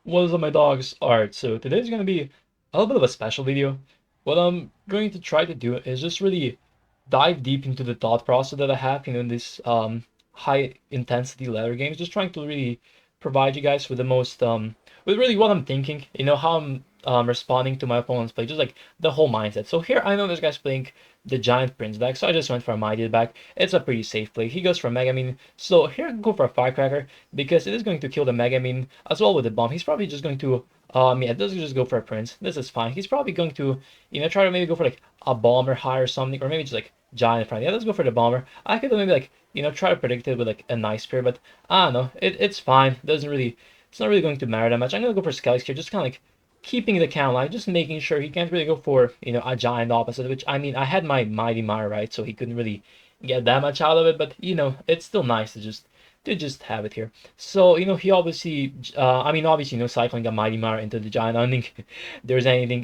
What is up, my dogs? Alright, so today's gonna be a little bit of a special video. What I'm going to try to do is just really dive deep into the thought process that I have, in this high intensity ladder games. Just trying to really provide you guys with the most with really what I'm thinking, how I'm responding to my opponent's play, just like the whole mindset. So here I know this guy's playing the Giant Prince deck, so I just went for a Mighty back. It's a pretty safe play. He goes for Megamine. So here I can go for a Firecracker because it is going to kill the Megamine as well with the bomb. He's probably just going to yeah, doesn't just go for a Prince. This is fine. He's probably going to, try to maybe go for like a Bomber high or something, or maybe just like Giant front. Yeah, let's go for the Bomber. I could maybe like, try to predict it with like a nice pair, but I don't know. It's fine. It's not really going to matter that much. I'm gonna go for Skellix here, just kind of like keeping the count alive, just making sure he can't really go for, a giant opposite, which I mean, I had my Mighty Mire, right? So he couldn't really get that much out of it, but it's still nice to just have it here. So, he obviously, I mean, obviously, cycling a Mighty Mire into the giant. I don't think there's anything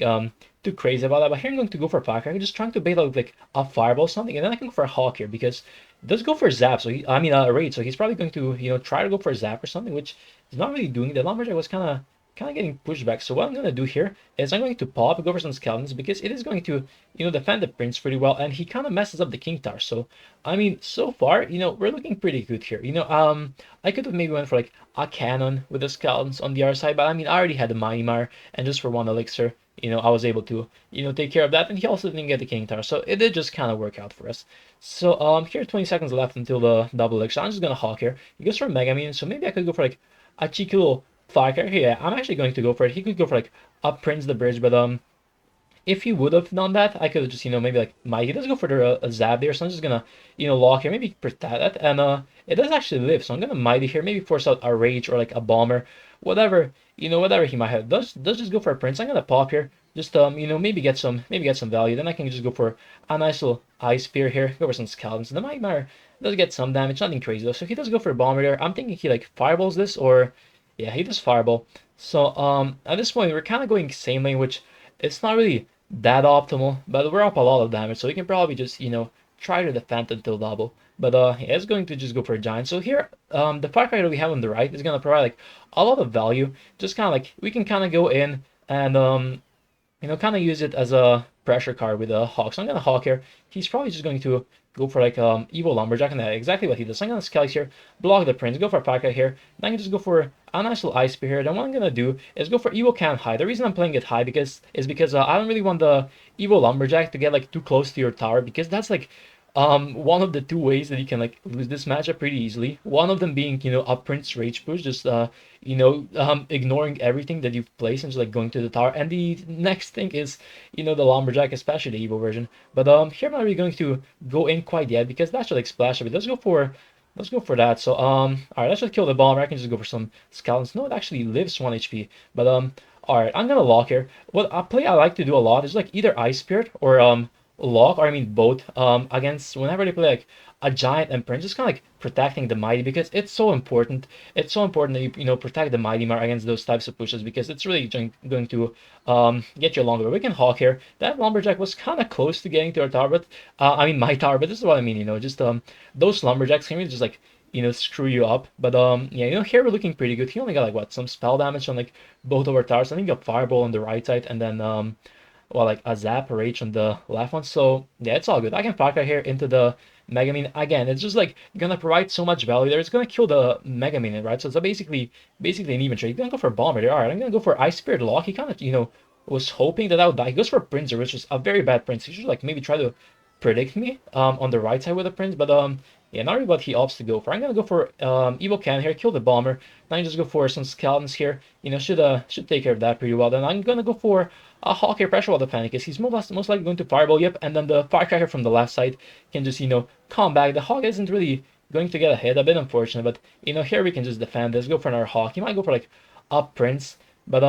too crazy about that. But here I'm going to go for a Firecracker. I'm just trying to bait out like a Fireball or something, and then I can go for a Hawk here because it does go for a Zap. So I mean, a Raid. So he's probably going to, try to go for a Zap or something, which is not really doing. The Lumberjack was kind of getting pushed back. So what I'm gonna do here is I'm going to pop, go for some skeletons because it is going to, defend the prince pretty well, and he kind of messes up the king tower. So I mean, so far, we're looking pretty good here. I could have maybe went for like a cannon with the skeletons on the other side, but I mean, I already had the Myanmar, and just for one elixir, I was able to, take care of that, and he also didn't get the king tower, so it did just kind of work out for us. So here, 20 seconds left until the double elixir. I'm just gonna hawk here. He goes for Mega Mean, so maybe I could go for like a cheeky little Firecracker. Yeah, I'm actually going to go for it. He could go for like a Prince the Bridge, but if he would have done that, I could have just, maybe like Mikey does go for the Zab there, so I'm just gonna, lock here, maybe protect that, and it does actually live, so I'm gonna Mighty here, maybe force out a Rage or like a Bomber, whatever, whatever he might have. Does just go for a Prince. I'm gonna pop here, just maybe get some value. Then I can just go for a nice little Ice Spear here, go for some Skeletons. The Nightmare does get some damage, nothing crazy though. So he does go for a Bomber there. I'm thinking he like fireballs this, or yeah, he does fireball. So at this point we're kind of going same lane, which it's not really that optimal, but we're up a lot of damage, so we can probably just, try to defend until double. But yeah, it's going to just go for a giant. So here, the firecracker we have on the right is gonna provide like a lot of value. Just kind of like we can kind of go in and kind of use it as a pressure card with a hawk. So I'm gonna hawk here. He's probably just going to go for like evil lumberjack, and that's exactly what he does. So I'm gonna skelly here, block the prince, go for a Pekka here. Then I can just go for a nice little ice spear here. Then what I'm gonna do is go for evil can high. The reason I'm playing it high because I don't really want the evil lumberjack to get like too close to your tower, because that's like one of the two ways that you can like lose this matchup pretty easily. One of them being, a Prince Rage push, just ignoring everything that you've placed and just like going to the tower. And the next thing is, the Lumberjack, especially the Evo version. But here I'm not really going to go in quite yet because that should like splash a bit. Let's go for that. So alright, let's just kill the bomber. I can just go for some skeletons. No, it actually lives 1 HP. But alright, I'm gonna lock here. What a play I like to do a lot is like either Ice Spirit or lock, or I mean both, against whenever they play like a giant and prince, just kind of like protecting the mighty, because it's so important. It's so important that you protect the mighty mar against those types of pushes, because it's really going to get you longer. We can hawk here. That lumberjack was kind of close to getting to our tower, but I mean my tower. But this is what I mean. Just those lumberjacks can really just like screw you up. But yeah, here we're looking pretty good. He only got like what, some spell damage on like both of our towers. I think a fireball on the right side, and then well, like a zap or H on the left one. So yeah, it's all good. I can Pekka here into the Megamine again. It's just like gonna provide so much value there. It's gonna kill the Megamine, right? So it's basically an even trade. He's gonna go for Bomber there. All right, I'm gonna go for Ice Spirit Lock. He kind of was hoping that I would die. He goes for Prince, which is a very bad Prince. He should like maybe try to predict me on the right side with the Prince, but yeah, not really what he opts to go for. I'm gonna go for Evil Cannon here, kill the Bomber. Then I just go for some Skeletons here. Should take care of that pretty well. Then I'm gonna go for a Hawk here, pressure while defending, because he's most likely going to Fireball, yep, and then the Firecracker from the left side can just, come back. The Hawk isn't really going to get a hit, a bit unfortunate, but, here we can just defend this, go for another Hawk. He might go for, like, a Prince, but,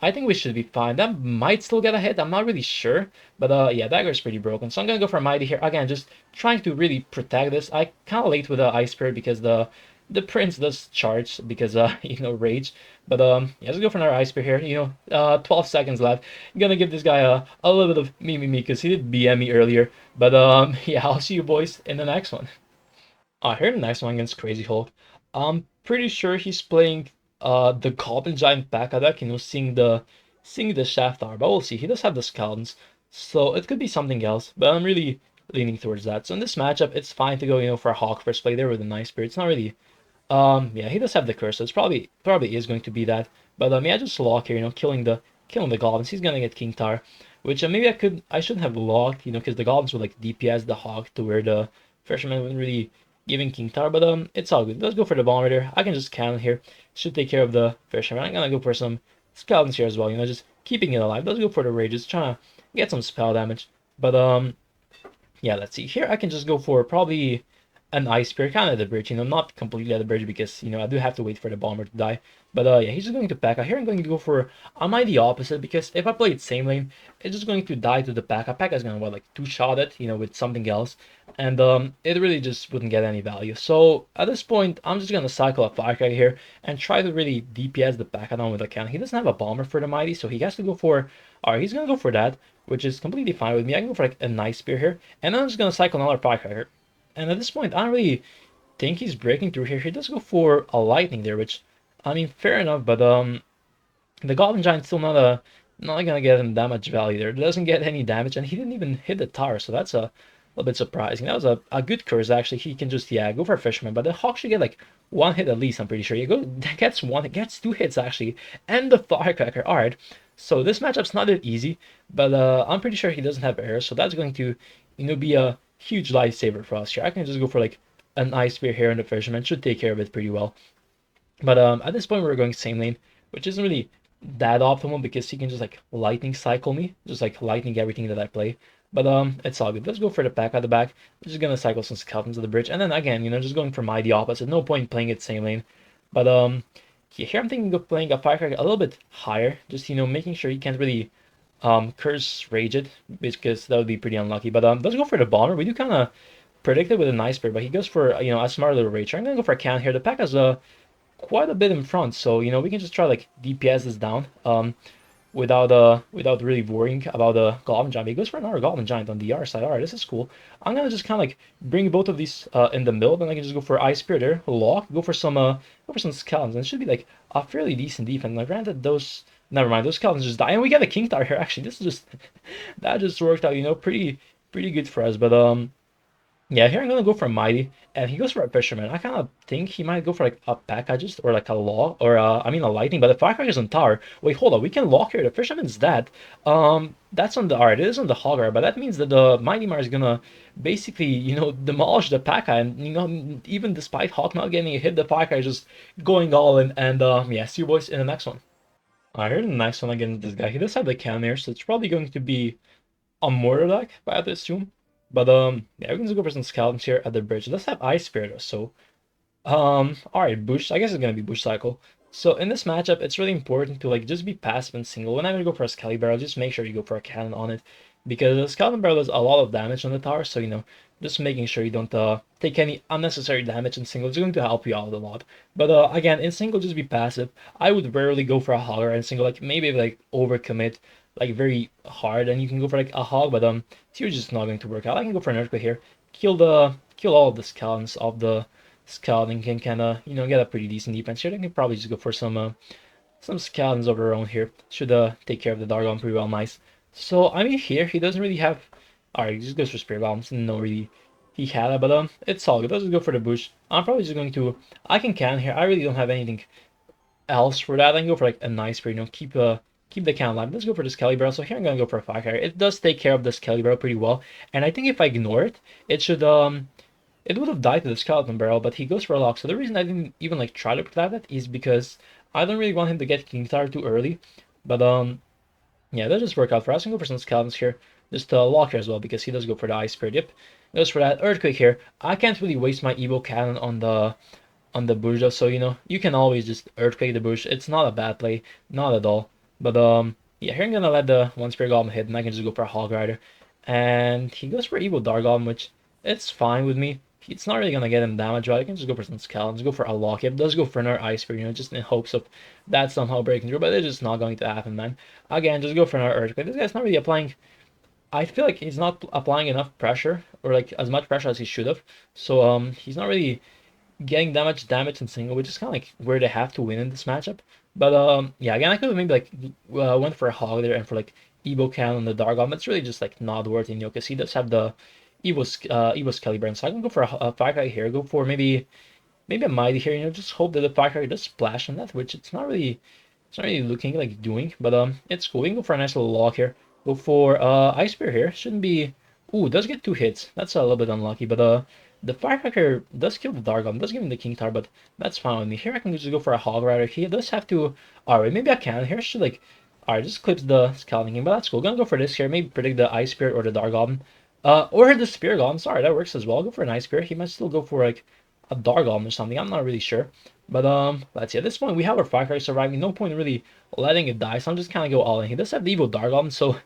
I think we should be fine. That might still get a hit, I'm not really sure, but, yeah, Dagger's pretty broken, so I'm gonna go for a Mighty here. Again, just trying to really protect this. I kind of late with the Ice Spirit because the prince does charge because rage, but yeah, let's go for another ice spear here. 12 seconds left. I'm gonna give this guy a little bit of me because he did BM me earlier, but yeah, I'll see you boys in the next one. Here the next one against Crazy Hulk. I'm pretty sure he's playing the Goblin Giant back attack, seeing the Shaft Tower. But we'll see. He does have the Skeletons, so it could be something else. But I'm really leaning towards that. So in this matchup, it's fine to go, for a Hawk first play there with a nice Spirit. It's not really yeah, he does have the curse, so it's probably is going to be that. But yeah, just lock here, killing the goblins. He's gonna get King Tar, which maybe I shouldn't have locked, because the goblins would like DPS the hog to where the fisherman wasn't really giving King Tar. But it's all good. Let's go for the bomber there. I can just cannon here. Should take care of the fisherman. I'm gonna go for some skeletons here as well. Just keeping it alive. Let's go for the rages, trying to get some spell damage. But yeah, let's see. Here I can just go for probably an ice spear, kind of at the bridge, not completely at the bridge because, I do have to wait for the bomber to die. But yeah, he's just going to Pekka. Here I'm going to go for, I might the opposite because if I play it same lane, it's just going to die to the Pekka. Pekka's going to, what, like two-shot it, with something else. And it really just wouldn't get any value. So at this point, I'm just going to cycle a Firecracker here and try to really DPS the Pekka down with a cannon. He doesn't have a bomber for the Mighty, so he has to go for, alright, he's going to go for that, which is completely fine with me. I can go for like a nice spear here, and then I'm just going to cycle another Firecracker. And at this point, I don't really think he's breaking through here. He does go for a lightning there, which, I mean, fair enough, but the Goblin Giant's still not gonna get him that much value there. It doesn't get any damage, and he didn't even hit the tower, so that's a little bit surprising. That was a good curse, actually. He can just, yeah, go for a fisherman, but the Hawk should get like one hit at least, I'm pretty sure. Gets two hits, actually, and the Firecracker. Alright, so this matchup's not that easy, but I'm pretty sure he doesn't have arrows, so that's going to, be a huge lifesaver for us here. I can just go for like an ice spear here, and the fisherman should take care of it pretty well. But at this point we're going same lane, which isn't really that optimal because he can just like lightning cycle me, just like lightning everything that I play. But it's all good. Let's go for the pack at the back. I'm just gonna cycle some skeletons to the bridge, and then again, just going for the opposite. No point playing it same lane. But here I'm thinking of playing a firecracker a little bit higher, just making sure he can't really curse rage it because that would be pretty unlucky. But let's go for the bomber. We do kind of predict it with a nice spear, but he goes for a smart little rage. I'm gonna go for a cannon here. The pack has quite a bit in front, so we can just try like DPS this down without really worrying about the Goblin Giant. He goes for another Goblin Giant on the R side. Alright, this is cool. I'm gonna just kind of like bring both of these in the middle, then I can just go for Ice Spear there, lock, go for some skeletons, and it should be like a fairly decent defense. Now granted those, never mind, those skeletons just die, and we get a King Tower here. Actually, this is just that just worked out, pretty good for us. But yeah, here I'm gonna go for a Mighty, and he goes for a Fisherman. I kind of think he might go for like a Pekka just, or like a Law, or I mean a Lightning, but the Firecracker's on Tower. Wait, hold on, we can lock here. The Fisherman's dead. That's on the art. It is on the Hogger, but that means that the Mighty Mar is gonna basically, demolish the Pekka, and even despite Hawk not getting a hit, the Firecracker is just going all in. And yeah, see you boys in the next one. I heard the next one against this guy. He does have the cannon here, so it's probably going to be a Mortar deck, if I have to assume. But yeah, we can just go for some skeletons here at the bridge. Let's have Ice Spirit though, so alright, Bush. I guess it's gonna be Bush Cycle. So in this matchup, it's really important to like just be passive and single. Whenever you go for a Skelly Barrel, just make sure you go for a cannon on it. Because the Skeleton Barrel does a lot of damage on the tower, so just making sure you don't take any unnecessary damage in single is going to help you out a lot. But again, in single, just be passive. I would rarely go for a Hogger in single, like maybe like overcommit like very hard, and you can go for like a hog, but it's usually just not going to work out. I can go for an earthquake here, kill all of the skeletons of the skeleton, can kind of get a pretty decent defense here. I can probably just go for some skeletons of their own here. Should take care of the Dargon pretty well. Nice. So I mean here he doesn't really have. Alright, he just goes for Spirit Bombs. No, really he had it, but it's all good. Let's just go for the bush. I'm probably just going to. I can cannon here. I really don't have anything else for that. I can go for like a nice Spirit. Keep the count alive. Let's go for the Skelly Barrel. So here I'm gonna go for a Firecracker. It does take care of the Skelly Barrel pretty well, and I think if I ignore it, it should it would have died to the Skeleton Barrel, but he goes for a lock. So the reason I didn't even like try to protect it is because I don't really want him to get King Tower too early. But yeah, that just work out for us. I'm gonna go for some skeletons here, just lock here as well because he does go for the Ice Spirit. Yep, goes for that Earthquake here. I can't really waste my Evo Cannon on the bush though, so you can always just Earthquake the bush. It's not a bad play, not at all. But yeah, here I'm gonna let the one Spirit Goblin hit, and I can just go for a Hog Rider. And he goes for Evil Dark Goblin, which it's fine with me. It's not really gonna get him damage, right? I can just go for some skeletons, go for a lock. It does go for another Ice Spirit, just in hopes of that somehow breaking through, but it's just not going to happen, man. Again, just go for another Earthquake. This guy's not really applying. I feel like he's not applying enough pressure, or like as much pressure as he should have. So he's not really getting that much damage in single, which is kind of like where they have to win in this matchup. But yeah, again, I could have maybe like went for a Hog there and for like Evo Can on the Dargon, but it's really just like not worth it, you know, because he does have the Evo's Caliburn. So I can go for a Firecracker here, go for maybe a Mighty here, you know, just hope that the Firecracker does splash on that, which it's not really looking like doing, but it's cool. We can go for a nice little log here. Go for Ice Spear here. Shouldn't be. Ooh, does get 2 hits. That's a little bit unlucky, but the Firecracker does kill the Dargon, does give him the King Tar, but that's fine with me. Here I can just go for a Hog Rider. He does have to. Alright, maybe I can. Here should like. Alright, just clips the Scouting King, but that's cool. Gonna go for this here. Maybe predict the Ice Spirit or the Dargon. Or the Spear Golem. Sorry, that works as well. Go for an Ice Spear. He might still go for like a Dargon or something. I'm not really sure. But let's see. At this point, we have our Firecracker surviving. No point in really letting it die. So I'm just kind of go all in. He does have the Evo Dargon, so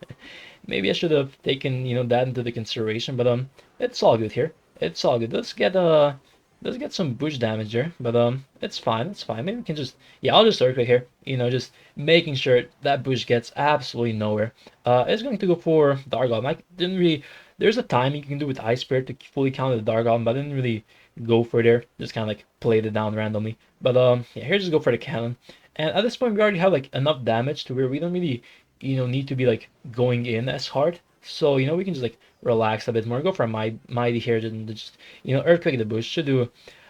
maybe I should have taken that into the consideration. But it's all good here. It's all good. Let's get some bush damage there. But it's fine. It's fine. Maybe we can just I'll just Earthquake here. Just making sure that bush gets absolutely nowhere. It's going to go for Dargon. I didn't really. There's a timing you can do with Ice Spirit to fully counter the Dargon, but I didn't really go for there. Just kind of like played it down randomly. But yeah, here just go for the cannon. And at this point, we already have like enough damage to where we don't really, need to be like going in as hard. So we can just like relax a bit more. Go for a mighty here, and just earthquake the bush should do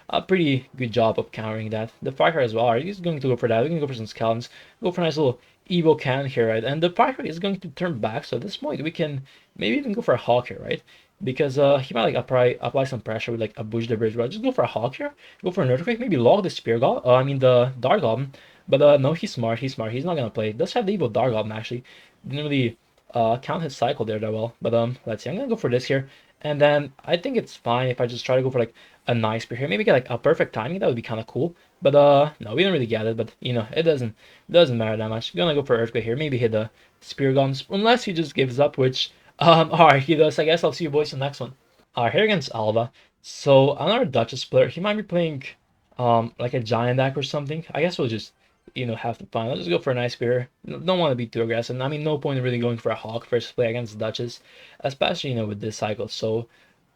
a pretty good job of countering that. The Firecracker as well. He's going to go for that. We can go for some skeletons. Go for a nice little Evo Cannon here, right? And the Firecracker is going to turn back. So at this point, we can maybe even go for a Hawk here, right? Because he might like apply some pressure with like a Bush the Bridge, but just go for a Hawk here. Go for an Earthquake. Maybe log the Spear Goblin. I mean the Dark Goblin. But no, he's smart. He's smart. He's not gonna play. Does have the Evo Dark Goblin actually. Didn't really count his cycle there that well. But let's see. I'm gonna go for this here. And then I think it's fine if I just try to go for like a nice spear here. Maybe get like a perfect timing. That would be kind of cool. But no, we don't really get it. But it doesn't matter that much. Gonna go for Earthquake here. Maybe hit the Spear Guns unless he just gives up, which alright, he does. I guess I'll see you boys in the next one. Alright, here against Alva. So another Duchess player. He might be playing like a giant deck or something. I guess we'll just have to find. Let's just go for a nice spear. Don't want to be too aggressive. I mean, no point in really going for a Hawk first play against Duchess, especially with this cycle. So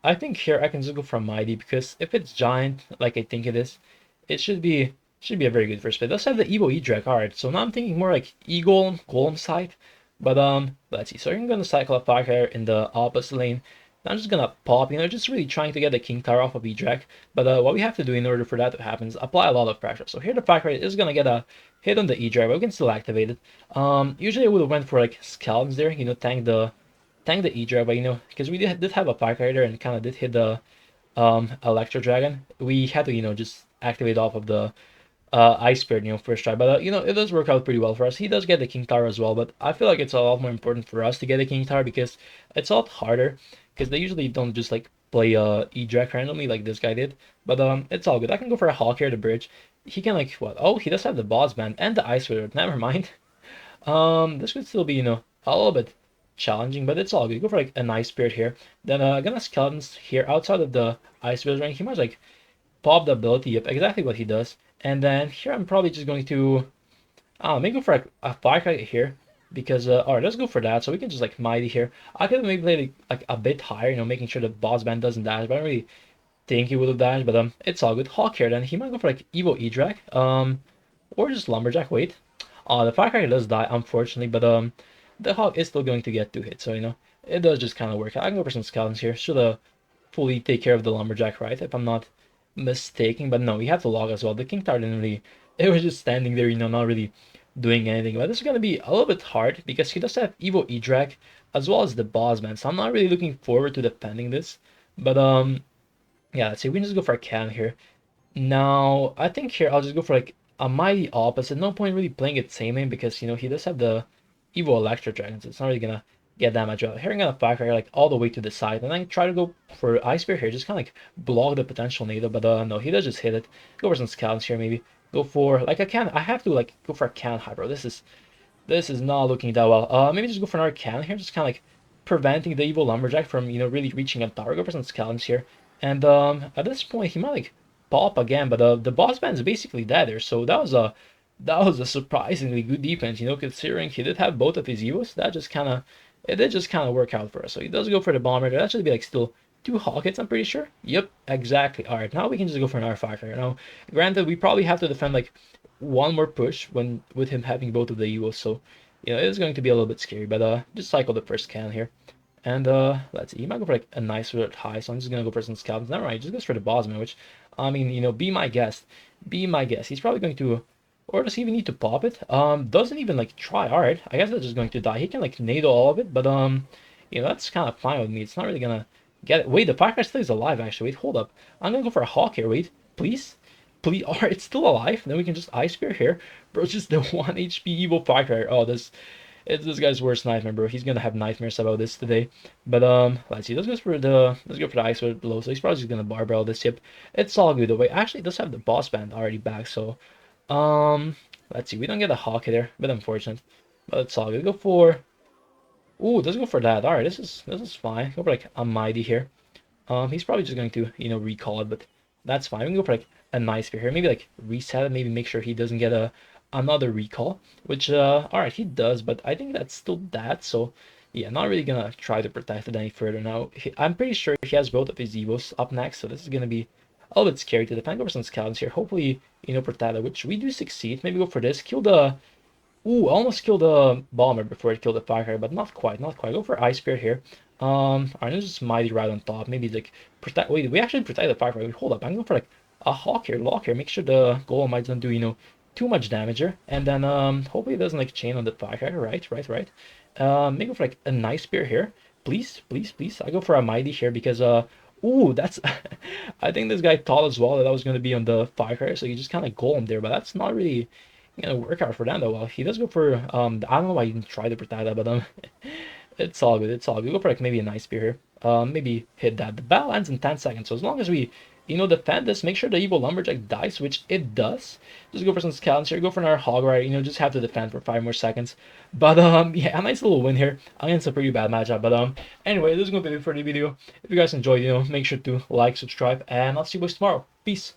I think here I can just go for a Mighty because if it's giant like I think it is, it should be a very good first play. Let's have the Evo E-Drag. Alright, so now I'm thinking more like Golem side. But let's see. So I'm gonna cycle a Fire in the opposite lane. I'm just gonna pop, just really trying to get the King Tower off of E-Drag. But what we have to do in order for that to happen is apply a lot of pressure. So here the Fire is gonna get a hit on the E-Drag, but we can still activate it. Usually I would have went for like Skeletons there, tank the E-Drag, but because we did have a Fire there and kind of did hit the Electro Dragon, we had to just activate off of the Ice Spirit, first try. But it does work out pretty well for us. He does get the King Tower as well, but I feel like it's a lot more important for us to get the King Tower because it's a lot harder. Because they usually don't just like play E-Drag randomly like this guy did. But it's all good. I can go for a Hawk here, the bridge. He can like what? Oh, he does have the Boss Band and the Ice Wizard. Never mind. This could still be a little bit challenging, but it's all good. Go for like a nice Spirit here. Then gonna Skeletons here outside of the Ice Wizard range. He might like pop the ability. Yep, exactly what he does. And then here I'm probably just going to maybe go for a Firecracker here because alright, let's go for that. So we can just like Mighty here. I could maybe play like a bit higher, making sure the Boss Band doesn't dash, but I don't really think he would have dashed. But it's all good. Hawk here, then he might go for like Evo E-Drag, or just Lumberjack. Wait, the Firecracker does die unfortunately, but the Hawk is still going to get 2 hits, so it does just kind of work out. I can go for some Skeletons here. Should fully take care of the Lumberjack, right? If I'm not mistaken, but no, we have to log as well. The King Tower didn't really. It was just standing there, not really doing anything. But this is gonna be a little bit hard because he does have Evo E-Drag as well as the Boss Man, so I'm not really looking forward to defending this. But yeah, let's see. We can just go for a cannon here. Now I think here I'll just go for like a Mighty Opposite. No point really playing it same lane because he does have the Evo Electro Dragon, so it's not really gonna get that much out. Here I'm gonna Firecracker like all the way to the side, and then try to go for Ice Spear here, just kind of like block the potential NATO. But no, he does just hit it. Go for some Skeletons here, maybe. Go for like I have to like go for a cannon high, bro. This is not looking that well. Maybe just go for another cannon here, just kind of like preventing the Evil Lumberjack from really reaching a tower. Go for some Skeletons here, and at this point he might like pop again, but the Boss Band is basically dead there. So that was a surprisingly good defense, considering he did have both of his Evos. It did just kind of work out for us. So he does go for the Bomber. That should be like still 2 hog hits, I'm pretty sure. Yep, exactly. All right, now we can just go for an R5 right now. Granted, we probably have to defend like one more push when with him having both of the evils, so you know it's going to be a little bit scary. But just cycle the first can here. And let's see, he might go for like a nice red high, so I'm just gonna go for some scalps. Never mind, he just goes for the bossman, which I mean, you know, be my guest. Be my guest. He's probably going to, or does he even need to pop it? Doesn't even like try hard. I guess that's just going to die. He can like nado all of it, but you know, that's kind of fine with me. It's not really gonna get it. Wait, the firecracker still is alive actually. Wait, hold up. I'm gonna go for a hawk here. Wait, please. Please, alright, it's still alive. Then we can just ice spear here. Bro, it's just the 1 HP evil firecracker. Oh, it's this guy's worst nightmare, bro. He's gonna have nightmares about this today. But let's see. Let's go for the ice sword below. So he's probably just gonna barbell this. Yep, it's all good. The way actually it does have the boss band already back. So let's see. We don't get a hawk there, but unfortunate. But it's all good. Go for. Ooh, let's go for that. All right, this is fine. Go for like a mighty here. He's probably just going to recall it, but that's fine. We can go for like a nice spear here. Maybe like reset it. Maybe make sure he doesn't get another recall, which all right, he does, but I think that's still that. So yeah, not really gonna try to protect it any further now. I'm pretty sure he has both of his evos up next, so this is gonna be a little bit scary to defend. Go for some scouts here. Hopefully, protect it, which we do succeed. Maybe go for this. Kill the. Ooh, almost killed the bomber before it killed the firecracker, but not quite, not quite. Go for ice spear here. Alright, this is mighty right on top. Maybe like protect. Wait, we actually protect the firecracker. Wait, hold up, I'm going for like a hawk here, lock here. Make sure the golem might don't do too much damage here, and then hopefully it doesn't like chain on the firecracker. Right, right, right. Maybe go for like a nice spear here. Please, please, please. I go for a mighty here because ooh, that's. I think this guy thought as well that I was going to be on the firecracker, so he just kind of golem there, but that's not really gonna work out for them though. Well, he does go for I don't know why he didn't try to protect that, but it's all good. It's all good. Go for like maybe a nice spear here. Maybe hit that. The battle ends in 10 seconds, so as long as we defend this, make sure the evil lumberjack dies, which it does. Just go for some scouts here. Go for another hog right. Just have to defend for 5 more seconds. But yeah, a nice little win here against a pretty bad matchup. But anyway, this is gonna be it for the video. If you guys enjoyed, make sure to like, subscribe, and I'll see you guys tomorrow. Peace.